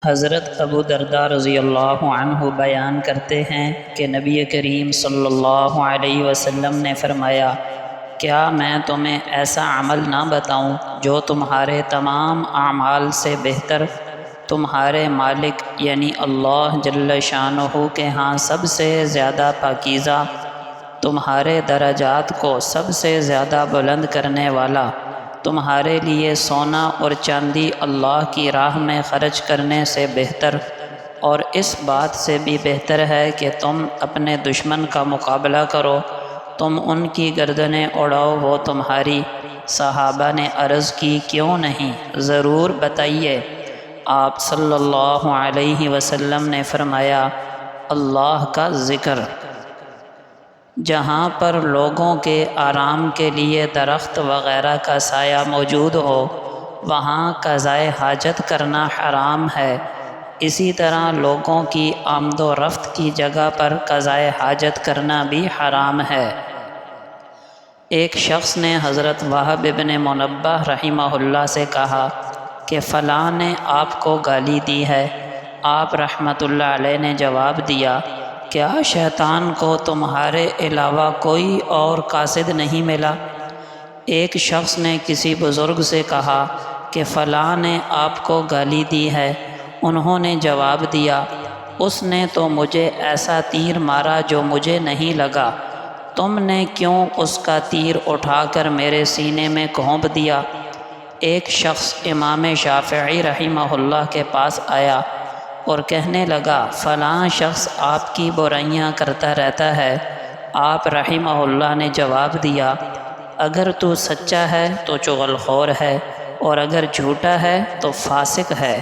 حضرت ابو درداء رضی اللہ عنہ بیان کرتے ہیں کہ نبی کریم صلی اللہ علیہ وسلم نے فرمایا، کیا میں تمہیں ایسا عمل نہ بتاؤں جو تمہارے تمام اعمال سے بہتر، تمہارے مالک یعنی اللہ جل شانہ کے ہاں سب سے زیادہ پاکیزہ، تمہارے درجات کو سب سے زیادہ بلند کرنے والا، تمہارے لیے سونا اور چاندی اللہ کی راہ میں خرچ کرنے سے بہتر، اور اس بات سے بھی بہتر ہے کہ تم اپنے دشمن کا مقابلہ کرو، تم ان کی گردنیں اڑاؤ وہ تمہاری۔ صحابہ نے عرض کی، کیوں نہیں، ضرور بتائیے۔ آپ صلی اللہ علیہ وسلم نے فرمایا، اللہ کا ذکر۔ جہاں پر لوگوں کے آرام کے لیے درخت وغیرہ کا سایہ موجود ہو، وہاں قضائے حاجت کرنا حرام ہے۔ اسی طرح لوگوں کی آمد و رفت کی جگہ پر قضائے حاجت کرنا بھی حرام ہے۔ ایک شخص نے حضرت وہب بن منبہ رحمہ اللہ سے کہا کہ فلاں نے آپ کو گالی دی ہے۔ آپ رحمۃ اللہ علیہ نے جواب دیا، کیا شیطان کو تمہارے علاوہ کوئی اور قاصد نہیں ملا؟ ایک شخص نے کسی بزرگ سے کہا کہ فلاں نے آپ کو گالی دی ہے۔ انہوں نے جواب دیا، اس نے تو مجھے ایسا تیر مارا جو مجھے نہیں لگا، تم نے کیوں اس کا تیر اٹھا کر میرے سینے میں گھونپ دیا؟ ایک شخص امام شافعی رحمہ اللہ کے پاس آیا اور کہنے لگا، فلاں شخص آپ کی برائیاں کرتا رہتا ہے۔ آپ رحمہ اللہ نے جواب دیا، اگر تو سچا ہے تو چغل خور ہے، اور اگر جھوٹا ہے تو فاسق ہے۔